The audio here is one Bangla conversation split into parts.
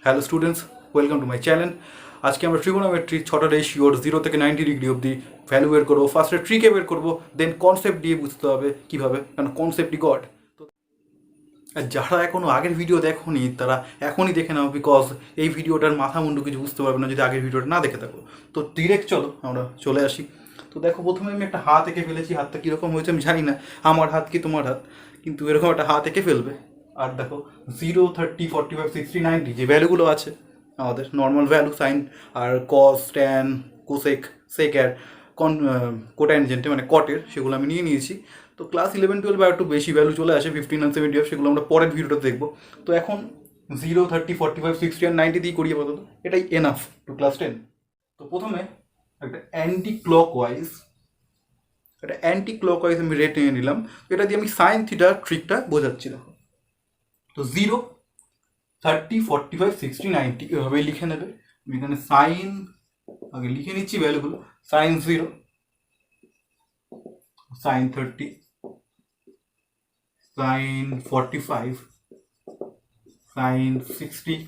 Hello students, welcome to my channel. আজকে আমরা ট্রিগোনোমেট্রি 6টা রেশিওর 0 থেকে 90 ডিগ্রি অবধি ভ্যালু বের করবো। ফার্স্টে ট্রিকে বের করবো, দেন কনসেপ্ট দিয়ে বুঝতে হবে কীভাবে, কারণ কনসেপ্টই গড। তো আর যারা এখনও আগের ভিডিও দেখোনি তারা এখনই দেখে নাও, বিকজ এই ভিডিওটার মাথা মুন্ডু কিছু বুঝতে পারবে না যদি আগের ভিডিওটা না দেখে থাকো। তো ডিরেক্ট চলো আমরা চলে আসি। তো দেখো, প্রথমে আমি একটা হাত এঁকে ফেলেছি। হাতটা কীরকম হয়েছে আমি জানি না, আমার হাত কি তোমার হাত, কিন্তু এরকম একটা হাত এঁকে ফেলবে। আর দেখো 0, 30, 45, 60, 90 যে ভ্যালুগুলো আছে আমাদের নর্মাল ভ্যালু, সাইন আর কস, ট্যান, কোসেক, সেক আর কোট্যানজেন্টে মানে কটের, সেগুলো আমি নিয়ে নিয়েছি। তো ক্লাস 11-12 আর একটু বেশি ভ্যালু চলে আসে, 15 আর 70, সেগুলো আমরা পরের ভিডিওটা দেখবো। তো এখন 0, 30, 45, 60 আর 90 দিয়ে করি আপাতত, এটাই এনাফ টু ক্লাস 10। তো প্রথমে একটা অ্যান্টি ক্লকওয়াইজ আমি রেট নিয়ে নিলাম। তো এটা দিয়ে আমি সাইন থিটার ট্রিকটা বোঝাচ্ছি। দেখো, তো 0, 30, 45, 60, 90 এভাবেই লিখে নেবে। আমি এখানে সাইন আগে লিখে নিচ্ছি ভ্যালুগুলো। Sine 0, sine 30, sine 45, sine 60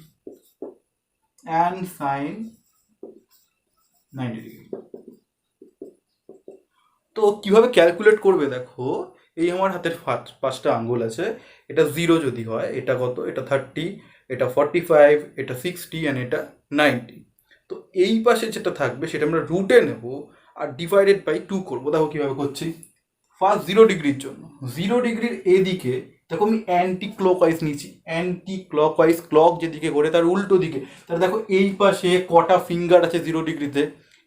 and sine 90 degree. তো কিভাবে ক্যালকুলেট করবে দেখো, এই আমার হাতের 5টা আঙ্গুল আছে। এটা 0 যদি হয়, এটা কত, এটা 30, এটা 45, এটা 60 অ্যান্ড এটা 90। তো এই পাশে যেটা থাকবে সেটা আমরা রুটে নেব আর ডিভাইডেড বাই 2 করবো। দেখো কীভাবে করছি। ফার্স্ট 0 ডিগ্রির জন্য 0 ডিগ্রির এদিকে দেখো আমি অ্যান্টি ক্লকওয়াইজ নিয়েছি। অ্যান্টি ক্লকওয়াইজ, ক্লক যেদিকে ঘোরে তার উল্টো দিকে। তাহলে দেখো এই পাশে কটা ফিঙ্গার আছে 0 ডিগ্রিতে?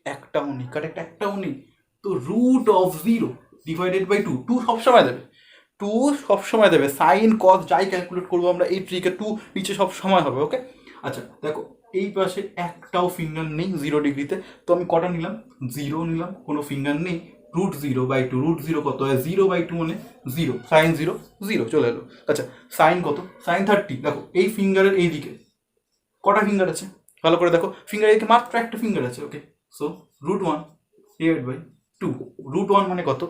একটাও নেই। কারেক্ট, একটাও নেই। তো রুট অফ 0 ডিভাইডেড বাই 2, 2 সবসময় দেবে, 2 সবসময় দেবে। সাইন কস যাই ক্যালকুলেট করবো আমরা এই ট্রিকে 2 নিচে সব সময় হবে। ওকে, আচ্ছা দেখো এই পাশে একটাও ফিঙ্গার নেই 0 ডিগ্রিতে। তো আমি কটা নিলাম? 0 নিলাম, কোনো ফিঙ্গার নেই। রুট 0/2, রুট 0 কত হয়? 0/2 মানে 0, সাইন 0, 0 চলে এলো। আচ্ছা সাইন কত? সাইন 30। দেখো এই ফিঙ্গারের এই দিকে কটা ফিঙ্গার আছে ভালো করে দেখো, ফিঙ্গার এদিকে মাত্র একটা ফিঙ্গার আছে। Okay, so root 1 divide by 2। Root 1 মানে কত?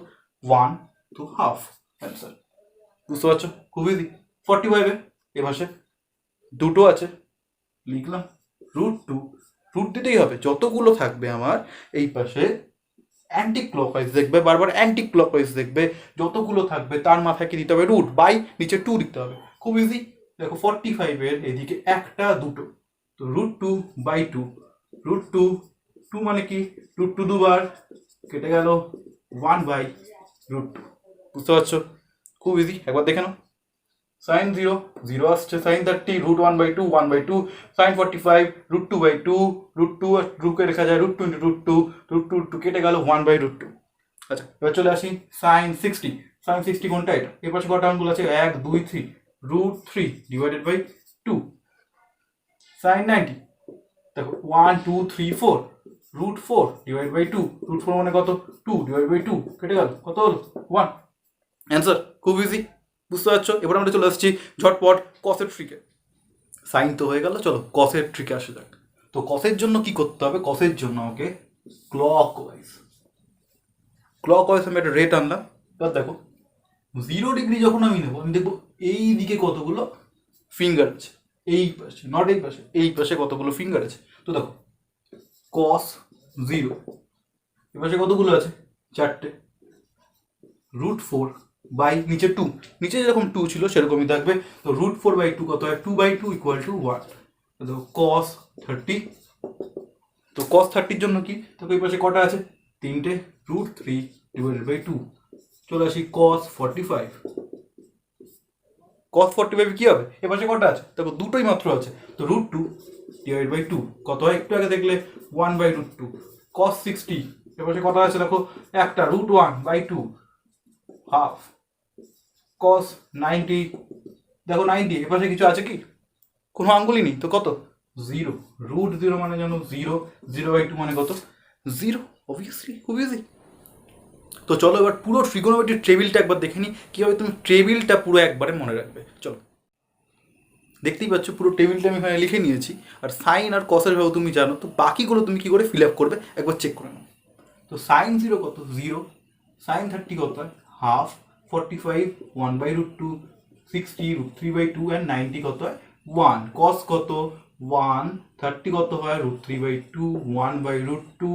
1 তো হাফ অ্যান্সার। বুঝতে পারছো? খুব ইজি। 45 এ পাশে দুটো আছে, লিখলাম রুট 2। রুট দিতেই হবে, যতগুলো থাকবে আমার এই পাশে অ্যান্টি ক্লকওয়াইজ দেখবে, বারবার অ্যান্টি ক্লকওয়াইজ দেখবে। যতগুলো থাকবে তার মাথায় কি দিতে হবে? রুট বাই নিচে 2 দিতে হবে। খুব ইজি। দেখো 45 এর এদিকে একটা দুটো, তো রুট 2/2। রুট 2 মানে কি? রুট 2 দুবার কেটে গেল 1/√2। বুঝতে পারছো? খুব ইজি, একবার দেখে নাও। সাইন 0, 0 আসছে। Sine 30, root 1/2, 1/2। Sine 45, root 2/2, root 2 আর 2কে রেখা যায়, রুট 2 ইন্টু রুট 2 কেটে গেল 1/√2। আচ্ছা এবার চলে আসি সাইন 60। সাইন 60 কোনটা? এটা। এর পাশে কটা আঙ্গুল আছে? 1, 2, 3, রুট 3 ডিভাইডেড বাই 2। সাইন 90 দেখো 1, 2, 3, 4, রুট 4 ডিভাইড বাই 2। রুট 4 মানে কত? 2 ডিভাইড বাই 2 কেটে গেল, কত হলো? 1। অ্যান্সার খুব ইজি। বুঝতে পারছো? এবার আমরা চলে আসছি ঝটপট কসের ট্রিকে। সাইন তো হয়ে গেল, চলো কসের ট্রিকে আসা যাক। তো কসের জন্য কি করতে হবে? কসের জন্য আমাকে ক্লকওয়াইজ আমি একটা রেট আনলাম। এবার দেখো 0 ডিগ্রি যখন আমি নেবো, আমি দেখবো এই দিকে কতগুলো ফিঙ্গার আছে, এই পাশে, নট এই পাশে, এই পাশে কতগুলো ফিঙ্গার আছে। তো দেখো কস 0 এ পাশে কতগুলো আছে? 4টে। রুট 4 বাই নিচে 2, নিচে যেরকম 2 ছিল সেরকমই থাকবে। তো রুট 4/2 কত হয়? 2/2 ইকুয়াল টু 1। দেখো কস 30। তো কস 30-র জন্য কি? তো এই পাশে কটা আছে? 3টে। Root 3 divided by 2। চলে আসি কস 45। কস 45 কি হবে? এ পাশে কটা আছে? দেখো দুটোই মাত্র আছে। তো রুট 2 ডিভাইড বাই 2 কত হয়? একটু আগে দেখলে 1/√2। কস 60 এ পাশে কটা আছে? দেখো একটা, রুট 1/2 হাফ। কস 90 দেখো 90 এ পাশে কিছু আছে কি? কোনো আঙ্গুলই নেই, তো কত? 0। রুট 0 মানে জানো 0, 0/2 মানে কত? 0। অবভিয়াসলি খুব ইজি। তো চলো এবার পুরো ট্রিগোনোমেট্রির টেবিলটা একবার দেখে নিই, কীভাবে তুমি টেবিলটা পুরো একবারে মনে রাখবে। চলো, দেখতেই পাচ্ছ পুরো টেবিলটা আমি এখানে লিখে নিয়েছি। আর সাইন আর কসের ভ্যালু তুমি জানো, তো বাকিগুলো তুমি কী করে ফিল আপ করবে একবার চেক করে নাও। তো সাইন 0 কত? 0। সাইন 30 কত হয়? হাফ। 45 1/√2, 60 √3/2 অ্যান্ড 90 কত হয়? 1। কস কত? 1, 30 কত হয় √3/2, 1/√2,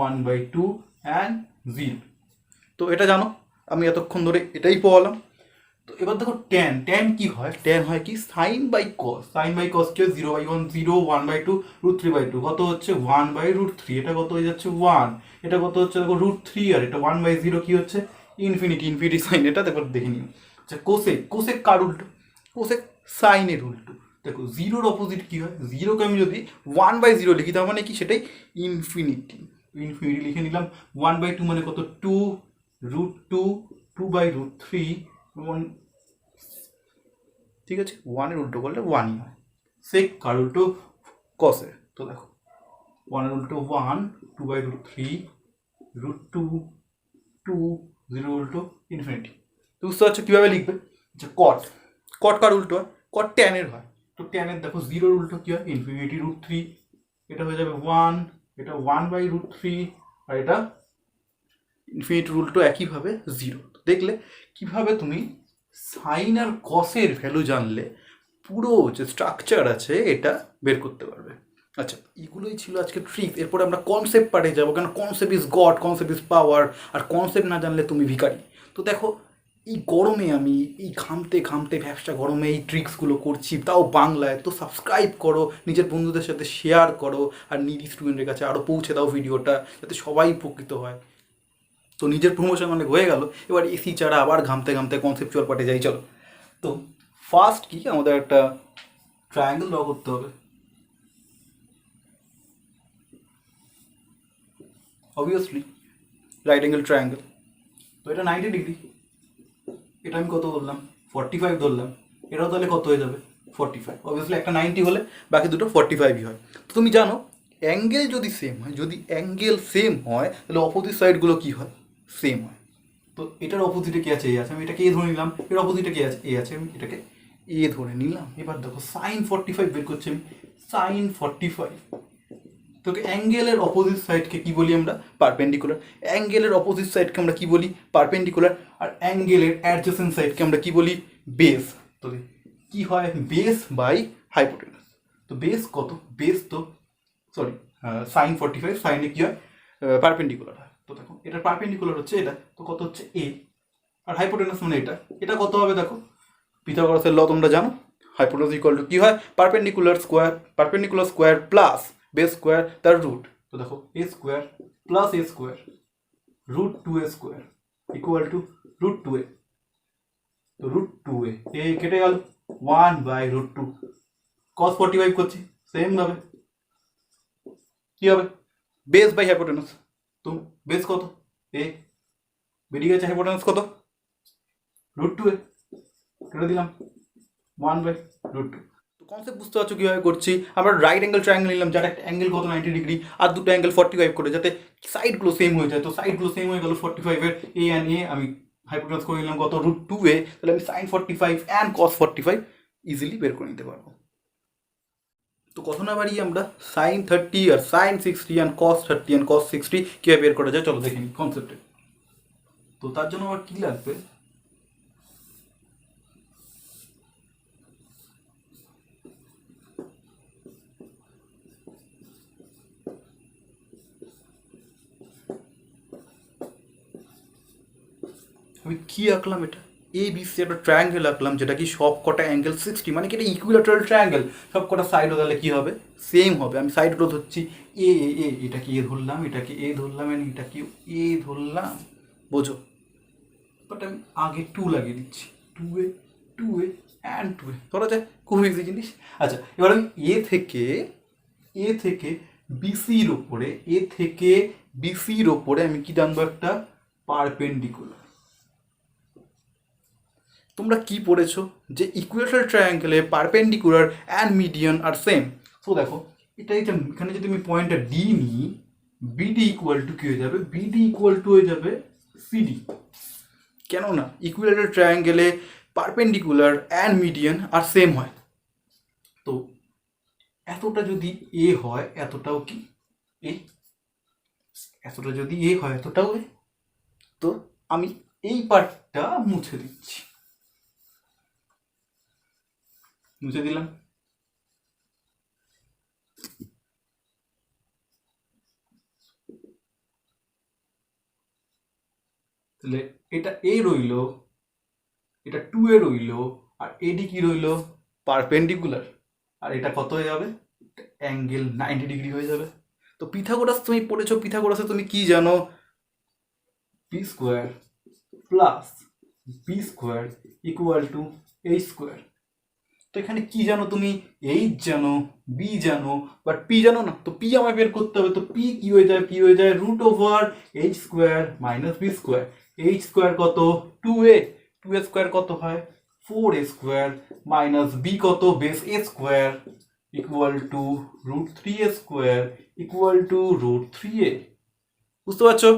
1/2 অ্যান্ড 0। তো এটা জানো, আমি এতক্ষণ ধরে এটাই পড়ালাম। তো এবার দেখো ট্যান কি হয়, ট্যান হয় কি সাইন বাই কস কি হয় 0/1 0, 1/2, √3/2 কত হচ্ছে 1/√3, এটা কত হয়ে যাচ্ছে 1, এটা কত হচ্ছে দেখো √3, আর এটা 1/0 কি হচ্ছে ইনফিনিটি সাইন। এটা দেখো দেখে নিও। আচ্ছা কোসেক কার উল্টো, কোসেক সাইনের উল্টো। দেখো জিরোর অপোজিট কি হয়, জিরোকে আমি যদি 1/0 লিখি তার মানে কি সেটাই ইনফিনিটি লিখে নিলাম। 1/2 মানে কত 2, √2, 2/√3, ঠিক আছে, 1-এর উল্টো করলে 1ই হয়। সেক কার উল্টো কসের। তো দেখো 1-এর উল্টো 1, 2/√3, √2, 2, 0 উল্টো ইনফিনিটি। তো বুঝতে পারছো কীভাবে লিখবে। আচ্ছা কট কার উল্টো হয়, কট ট্যানের হয়। তো ট্যানের দেখো 0-র উল্টো কী হয় ইনফিনিটি √3, এটা হয়ে যাবে 1, এটা 1/√3, আর এটা ইনফিনিটি উল্টো একইভাবে 0। দেখলে কিভাবে তুমি সাইন আর কসের ভ্যালু জানলে পুরো যে স্ট্রাকচার আছে এটা বের করতে পারবে। আচ্ছা এগুলোই ছিল আজকে ট্রিক। এরপরে আমরা কনসেপ্ট পার্টে যাবো, কারণ concept is god, concept is power, আর কনসেপ্ট না জানলে তুমি ভিখারি। তো দেখো এই গরমে আমি এই ঘামতে ব্যবসা গরমে এই ট্রিক্সগুলো করছি, তাও বাংলায়। তো সাবস্ক্রাইব করো, নিজের বন্ধুদের সাথে শেয়ার করো, আর নিডি স্টুডেন্টের কাছে আরও পৌঁছে দাও ভিডিওটা, যাতে সবাই উপকৃত হয়। তো নিজের প্রমোশন অনেক হয়ে গেল, এবার এসি ছাড়া আবার ঘামতে কনসেপচুয়াল পার্টে যাই চলো। তো ফার্স্ট কি আমাদের একটা ট্রায়াঙ্গেল ড্র করতে হবে। Obviously right angle triangle. তো এটা 90 ডিগ্রি, এটা আমি কত ধরলাম 45 ধরলাম, এটাও তাহলে কত হয়ে যাবে 45। অবভিয়াসলি একটা 90 হলে বাকি দুটো 45ই হয়। তো তুমি জানো অ্যাঙ্গেল যদি সেম হয়, তাহলে অপোজিট সাইডগুলো কী হয় সেম হয়। তো এটার অপোজিটে কি আছে এ আছে, আমি এটাকে এ ধরে নিলাম, এর অপোজিটে কি আছে এ আছে, আমি এটাকে এ ধরে নিলাম। এবার দেখো সাইন 45 বের করছি আমি, সাইন 45। তোকে অ্যাঙ্গেলের অপোজিট সাইডকে কি বলি আমরা পারপেন্ডিকুলার, অ্যাঙ্গেলের অপোজিট সাইডকে আমরা কি বলি পারপেন্ডিকুলার, আর অ্যাঙ্গেলের অ্যাডজেসেন্ট সাইডকে আমরা কি বলি বেস। তো কি হয় বেস বাই হাইপোটেনাস। তো বেস কত, বেস তো সরি সাইন 45 সাইনে কি হয় পারপেন্ডিকুলার হয়। তো দেখো এটা পারপেন্ডিকুলার হচ্ছে এটা, তো কত হচ্ছে এ, আর হাইপোটেনাস মানে এটা কত হবে দেখো পিথাগোরাসের ল তোমরা জানো, হাইপোটেনাস ইকুয়াল টু কি হয় perpendicular square plus base square তার রুট। তো দেখো A square plus A square √2a² equal to √2a। তো √2a এ কেটে গেল 1/√2, cos 45 করছি সেম ভাবে কি হবে বেস বাই হাইপোটেনাস। তো বেস কত এ, বেরিয়ে গেছে হাইপোটেনাস কত √2a, কেটে দিলাম 1/√2। তো কনসেপ্ট বুঝতে পারছো কীভাবে করছি। আমরা রাইট অ্যাঙ্গেল ট্রায়াঙ্গেল নিলাম, যার একটা অ্যাঙ্গেল কত 90 ডিগ্রি, আর দুটো অ্যাঙ্গেল 45 করে, যাতে সাইডগুলো সেম হয়ে যায়। তো সাইডগুলো সেম হয়ে গেল 45-এর এ অ্যান্ড এ, আমি হাইপোটেনাস করে নিলাম কত √2a, তাহলে আমি সাইন 45 অ্যান্ড কস 45 ইজিলি বের করে নিতে পারবো। তো কথা না বাড়িয়ে আমরা সাইন 30 আর sine 60 and cos 30 and cos 60 কীভাবে বের করা যায় চলো দেখে নিই কনসেপ্টে। তো তার জন্য আমার কী লাগবে, আমি কি আঁকলাম এটা এ বি সি একটা ট্রায়াঙ্গেল আঁকলাম, যেটা কি সব কটা অ্যাঙ্গেল 60, মানে কি এটা ইকুইল্যাটারাল ট্রায়াঙ্গেল, সব কটা সাইডও তাহলে কী হবে সেম হবে। আমি সাইডগুলো ধরছি এ এ এ, এটাকে এ ধরলাম, এটাকে এ ধরলাম, এন্ড এটাকে এ ধরলাম, বোঝো। বাট আমি আগে 2 লাগিয়ে দিচ্ছি, 2a অ্যান্ড 2a ধরা যায়, খুব ইজি জিনিস। আচ্ছা এবার আমি এ থেকে বিসির ওপরে, আমি কি টানবো একটা পারপেন্ডিকুলার। তোমরা কি পড়েছো যে ইকুয়েটর ট্রায়াঙ্গেলে পারপেন্ডিকুলার অ্যান্ড মিডিয়ান আর সেম। সো দেখো এটাই যে এখানে যদি আমি পয়েন্টটা ডি নিই, বিডি ইকুয়াল টু কী হয়ে যাবে, বিডি ইকুয়াল টু হয়ে যাবে সিডি। কেননা ইকুয়েটর ট্রায়াঙ্গেলে পারপেন্ডিকুলার অ্যান্ড মিডিয়ান আর সেম হয়। তো এতটা যদি এ হয় এতটাও কি এ, এতটা যদি এ হয় এতটাও এ। তো আমি এই পার্টটা মুছে দিচ্ছি, মুছে দিলাম। তাহলে এটা এ রইল, এটা 2 এ রইল, আর এডি কি রইল, পারপেন্ডিকুলার। আর এটা কত হয়ে যাবে, অ্যাঙ্গেল 90 ডিগ্রি হয়ে যাবে। তো পিথাগোরাস তুমি পড়েছো, পিথাগোরাসে তুমি কি জানো, p square plus b square equal to h square. তো এখানে কি জানো তুমি, এইচ জানো, বি জানো, বাট পি জানো না। তো পি আমায় বের করতে হবে। তো পি কি হয়ে যায়, পি হয়ে যায় root over h square minus b square. H square কত, 2a, 2a স্কোয়ার কত হয় 4a স্কোয়ার, মাইনাস বি কত base a square, equal to root 3a square equal to root 3a। বুঝতে পারছো?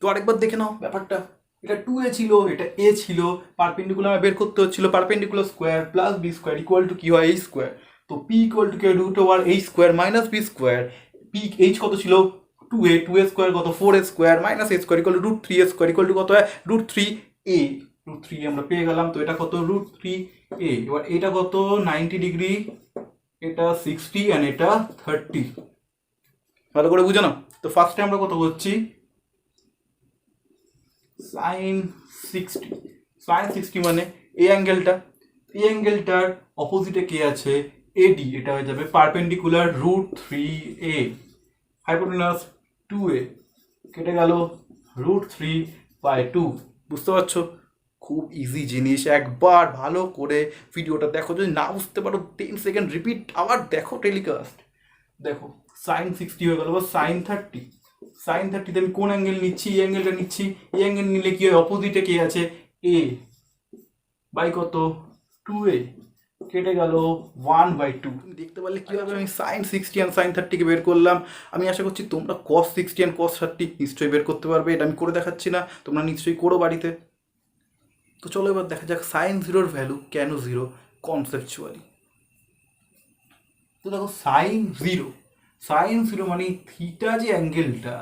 তো আরেকবার দেখে নাও ব্যাপারটা। এটা 2a ছিল, এটা a ছিল, পারপেন্ডিকুলার বের করতে হচ্ছিল, perpendicular square plus b square equal to কি হয়, এইচ স্কোয়ার। তো পি ইকুয়াল টু কি হয়, root over h square minus b square. P h কত ছিল 2a, 2a স্কোয়ার কত 4a square minus a square equal to root 3a square equal to কত হয় রুট 3a। রুট 3 আমরা পেয়ে গেলাম। তো এটা কত রুট 3a। এবার এটা কত 90 ডিগ্রি, এটা 60 অ্যান্ড এটা 30। ভালো করে বুঝে নাও। তো ফার্স্টে আমরা কত করছি, সাইন 60। সাইন 60 মানে এই অ্যাঙ্গেলটা, এই অ্যাঙ্গেলটার অপোজিটে কে আছে, এডি। এটা হয়ে যাবে perpendicular root 3a, hypotenuse 2a, কেটে গেল রুট 3/2। বুঝতে পারছো? খুব ইজি জিনিস। একবার ভালো করে ভিডিওটা দেখো, যদি না বুঝতে পারো 10 সেকেন্ড রিপিট আবার দেখো টেলিকাস্ট। দেখো সাইন 60 হয়ে গেল, বা সাইন 30। সাইন 30তে আমি কোন অ্যাঙ্গেল নিচ্ছি, এই অ্যাঙ্গেলটা নিচ্ছি। এই অ্যাঙ্গেল নিলে কি হয়, অপোজিটে কে আছে, এ বাই কত 2a, কেটে গেল 1/2। তুমি দেখতে পারলে কীভাবে আমি সাইন 60 অ্যান্ড সাইন 30কে বের করলাম। আমি আশা করছি তোমরা কস 60 অ্যান্ড কস 30 নিশ্চয়ই বের করতে পারবে। এটা আমি করে দেখাচ্ছি না, তোমরা নিশ্চয়ই করো বাড়িতে। তো চলো এবার দেখা যাক সাইন জিরোর ভ্যালু কেন জিরো কনসেপচুয়ালি। তো দেখো সাইন জিরো মানে থিটা যে অ্যাঙ্গেলটা,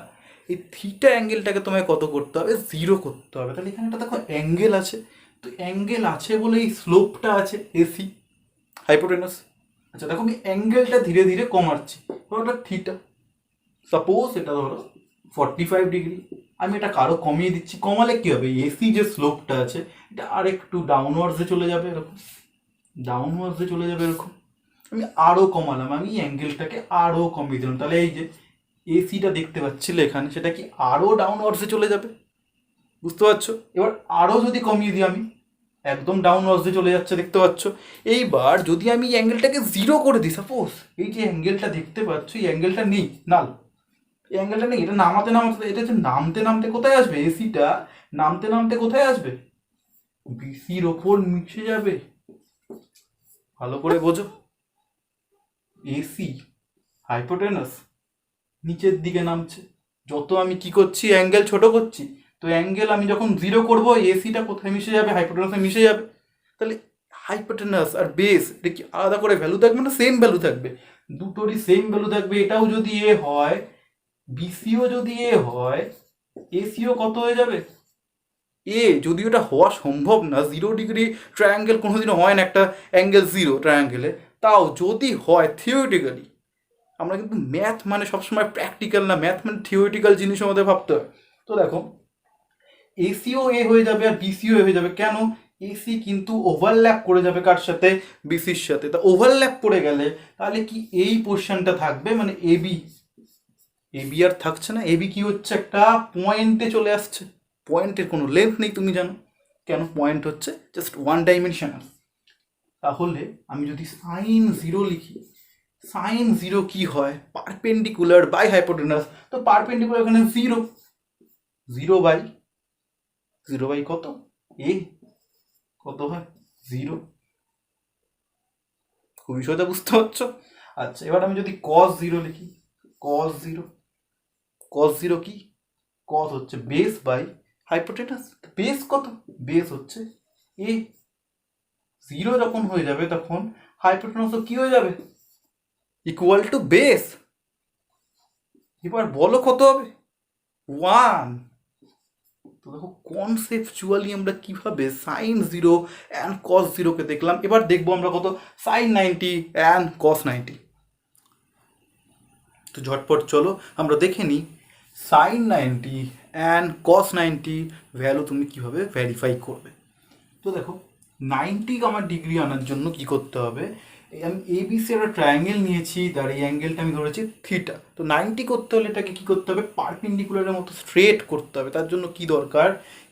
এই থিটা অ্যাঙ্গেলটাকে তোমায় কত করতে হবে, জিরো করতে হবে। তাহলে এখানে একটা দেখো অ্যাঙ্গেল আছে, তো অ্যাঙ্গেল আছে বলে এই স্লোপটা আছে এসি, হাইপোটেনাস। আচ্ছা দেখো আমি অ্যাঙ্গেলটা ধীরে ধীরে কমাচ্ছি। ধরো ওটা থিটা, সাপোজ এটা ধরো 45 ডিগ্রি। আমি এটা কারো কমিয়ে দিচ্ছি। কমালে কি হবে, এসি যে স্লোপটা আছে এটা আর একটু ডাউনওয়ার্ডসে চলে যাবে, এরকম ডাউনওয়ার্ডসে চলে যাবে এরকম। আমি আরও কমালাম, আমি অ্যাঙ্গেলটাকে আরও কমিয়ে দিলাম। তাহলে এই যে এসিটা দেখতে পাচ্ছিলে এখানে, সেটা কি আরও ডাউনওয়ার্ডসে চলে যাবে। বুঝতে পারছো? এবার আরও যদি কমিয়ে দিই আমি, একদম ডাউনওয়ার্ডসে চলে যাচ্ছে, দেখতে পাচ্ছ। এইবার যদি আমি এই অ্যাঙ্গেলটাকে জিরো করে দিই, সাপোজ এই যে অ্যাঙ্গেলটা দেখতে পাচ্ছ, এই অ্যাঙ্গেলটা নেই, নাল, এই অ্যাঙ্গেলটা নেই। এটা নামাতে নামাতে, এটা হচ্ছে নামতে নামতে কোথায় আসবে, এসিটা নামতে নামতে কোথায় আসবে, বিসির ওপর মিশে যাবে। ভালো করে বোঝো, এসি হাইপোটেনাস নিচের দিকে নামছে। যত আমি কি করছি, অ্যাঙ্গেল ছোট করছি, তো অ্যাঙ্গেল আমি যখন জিরো করব, এসিটা কোথায় মিশে যাবে, হাইপোটেনাসে মিশে যাবে। তাহলে হাইপোটেনাস আর বেস এটা কি আলাদা করে ভ্যালু থাকবে না, সেম ভ্যালু থাকবে? দুটোরই সেম ভ্যালু থাকবে। এটাও যদি এ হয়, বিসিও যদি এ হয়, এসিও কত হয়ে যাবে, এ। যদি ওটা হওয়া সম্ভব না, 0 ডিগ্রি ট্রায়াঙ্গেল কোনোদিনও হয় না একটা অ্যাঙ্গেল জিরো ট্রায়াঙ্গেলে। তাও যদি হয় থিওরিটিক্যালি, আমরা কিন্তু ম্যাথ মানে সবসময় প্র্যাকটিক্যাল না, ম্যাথ মানে থিওরিটিক্যাল জিনিস আমাদের ভাবতে হয়। তো দেখো এসিও এ হয়ে যাবে আর বিসিও এ হয়ে যাবে। কেন, এসি কিন্তু ওভারল্যাপ করে যাবে কার সাথে, বিসির সাথে। তা ওভারল্যাপ করে গেলে তাহলে কি এই পোর্শনটা থাকবে, মানে এবি, এবি আর থাকছে না। এবি কি হচ্ছে, একটা পয়েন্টে চলে আসছে। পয়েন্টের কোনো লেন্থ নেই, তুমি জানো কেন, পয়েন্ট হচ্ছে জাস্ট ওয়ান ডাইমেনশনাল। তাহলে আমি যদি সাইন জিরো লিখি, সাইন জিরো কি হয়, পারপেন্ডিকুলার বাই হাইপোটেনাস। তো পারপেন্ডিকুলার এখানে জিরো, জিরো বাই কত, এ কত হয় জিরো। খুবই সোজা, বুঝতে পারছো? আচ্ছা এবার আমি যদি কস জিরো লিখি, কস জিরো, কস জিরো কি, কস হচ্ছে বেস বাই হাইপোটেনাস। বেস কত, বেস হচ্ছে এ। জিরো যখন হয়ে যাবে তখন হাইপোটেনাসও কি হয়ে যাবে, ইকুয়াল টু বেস। এবার বলো কত হবে, 1। তো দেখো কনসেপচুয়ালি আমরা কিভাবে সাইন জিরো অ্যান্ড কস জিরোকে দেখলাম। এবার দেখবো আমরা কত সাইন 90 অ্যান্ড কস 90। তো ঝটপট চলো আমরা দেখে নিই সাইন 90 অ্যান্ড কস 90 ভ্যালু তুমি কীভাবে ভেরিফাই করবে। তো দেখো 90 আমার ডিগ্রি আনার জন্য কি করতে হবে, আমি এবিসি একটা ট্রায়াঙ্গেল নিয়েছি, তার এই অ্যাঙ্গেলটা আমি ধরেছি থিটা। তো 90 করতে হলে এটাকে কী করতে হবে, পারপেন্ডিকুলারের মতো স্ট্রেট করতে হবে। তার জন্য কি দরকার,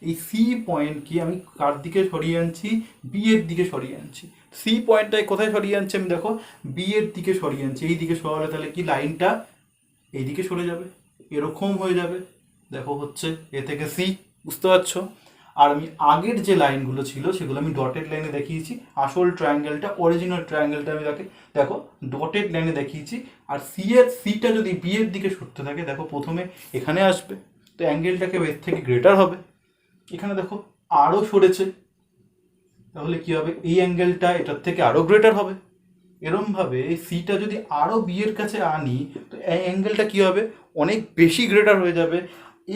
এই সি পয়েন্টকে আমি কার দিকে সরিয়ে আনছি, বি এর দিকে সরিয়ে আনছি। সি পয়েন্টটায় কোথায় সরিয়ে আনছি আমি, দেখো বি এর দিকে সরিয়ে আনছি। এই দিকে সরালে তাহলে কি লাইনটা এইদিকে সরে যাবে, এরকম হয়ে যাবে। দেখো হচ্ছে এ থেকে সি, বুঝতে পারছো। আর আমি আগের যে লাইনগুলো ছিল সেগুলো আমি ডটেড লাইনে দেখিয়েছি। আসল ট্রায়াঙ্গেলটা, অরিজিনাল ট্রায়াঙ্গেলটা আমি দেখো ডটেড লাইনে দেখিয়েছি। আর সিটা যদি বি এর দিকে সরতে থাকে, দেখো প্রথমে এখানে আসবে, তো অ্যাঙ্গেলটাকে এর থেকে গ্রেটার হবে। এখানে দেখো আরও সরেছে, তাহলে কি হবে, এই অ্যাঙ্গেলটা এটার থেকে আরও গ্রেটার হবে। এরমভাবে সিটা যদি আরও বি এর কাছে আনি, তো এই অ্যাঙ্গেলটা কী হবে, অনেক বেশি গ্রেটার হয়ে যাবে।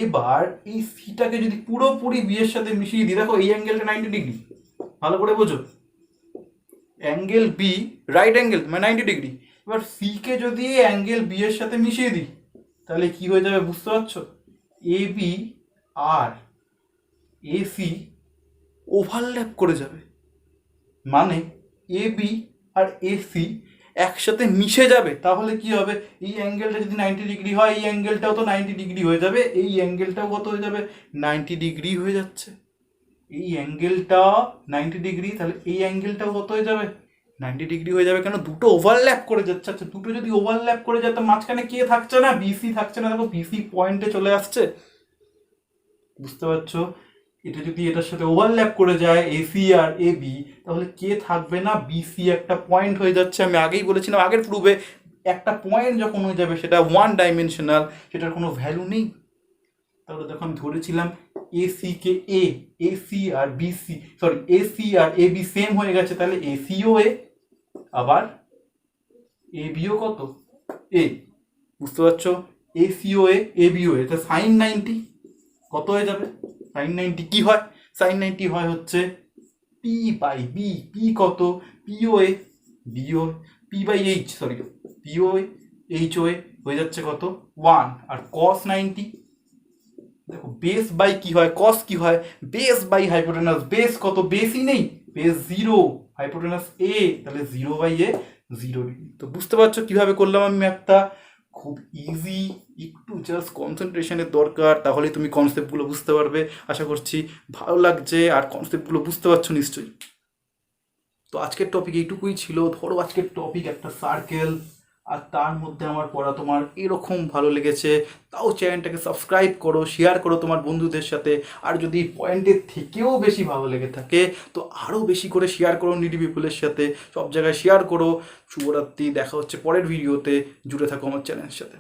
এবার এই সিটাকে যদি পুরোপুরি বি এর সাথে মিশিয়ে দিই, দেখো এই অ্যাঙ্গেলটা 90 ডিগ্রি, ভালো করে বোঝো, অ্যাঙ্গেল বি রাইট অ্যাঙ্গেল মানে 90 ডিগ্রি। এবার সিকে যদি অ্যাঙ্গেল বি এর সাথে মিশিয়ে দিই, তাহলে কি হয়ে যাবে বুঝতে পারছো, এ বি আর এ সি ওভারল্যাপ করে যাবে। মানে এ বি আর এ সি একসাথে মিশে যাবে। তাহলে কি হবে, এই অ্যাঙ্গেলটা যদি 90 ডিগ্রি হয়, এই অ্যাঙ্গেলটাও তো 90 ডিগ্রি হয়ে যাবে, এই অ্যাঙ্গেলটাও কত হয়ে যাবে, 90 ডিগ্রি হয়ে যাচ্ছে। এই অ্যাঙ্গেলটা 90 ডিগ্রি, তাহলে এই অ্যাঙ্গেলটাও কত হয়ে যাবে, 90 ডিগ্রি হয়ে যাবে। কেন, দুটো ওভারল্যাপ করে যাচ্ছে। আচ্ছা, দুটো যদি ওভারল্যাপ করে যায় তো মাঝখানে কে থাকছে না, বিসি থাকছে না। দেখো বিসি পয়েন্টে চলে আসছে, বুঝতে পারছো। এটা যদি এটার সাথে ওভারল্যাপ করে যায় এসি আর এ বি, তাহলে কে থাকবে না, বিসি একটা পয়েন্ট হয়ে যাচ্ছে। আমি আগেই বলেছিলাম আগের প্রুফে, একটা পয়েন্ট যখন হয়ে যাবে সেটা ওয়ান ডাইমেনশনাল, সেটার কোনো ভ্যালু নেই। তাহলে দেখো আমি ধরেছিলাম AC K AC R BC, sorry AC R A B same হয়ে গেছে, তাহলে এসিও এ, আবার এ বিও কত এ, বুঝতে পারছো। এসিও এ বিও এ, তাহলে সাইন 90 কত হয়ে যাবে, সাইন 90 কি হয়, সাইন 90 হয় হচ্ছে পি বাই বি। পি কত, PO A BO, P by H, sorry PO H O A হয়ে যাচ্ছে কত 1। আর কস 90, দেখো বেস বাই কি হয়, কস কি হয়, বেস বাই হাইপোটেনাস। বেস কত, বেসই নেই, বেস 0, হাইপোটেনাস এ, তাহলে 0 বাই এ 0 ডিগ্রি। তো বুঝতে পারছো কিভাবে করলাম আমি ম্যাথটা, খুব ইজি, একটু জাস্ট কনসেন্ট্রেশনের দরকার, তাহলে তুমি কনসেপ্টগুলো বুঝতে পারবে। আশা করছি ভালো লাগছে আর কনসেপ্টগুলো বুঝতে পারছো নিশ্চয়ই। তো আজকের টপিক এইটুকুই ছিল। ধরো আজকের টপিক একটা সার্কেল, আর তার মধ্যে আমার পড়া তোমার এরকম ভালো লেগেছে, তাও চ্যানেলটাকে সাবস্ক্রাইব করো, শেয়ার করো তোমার বন্ধুদের সাথে। আর যদি পয়েন্টের থেকেও বেশি ভালো লেগে থাকে তো আরও বেশি করে শেয়ার করো নিডি পিপলের সাথে, সব জায়গায় শেয়ার করো। শুভরাত্রি, দেখা হচ্ছে পরের ভিডিওতে, জুড়ে থাকো আমার চ্যানেলের সাথে।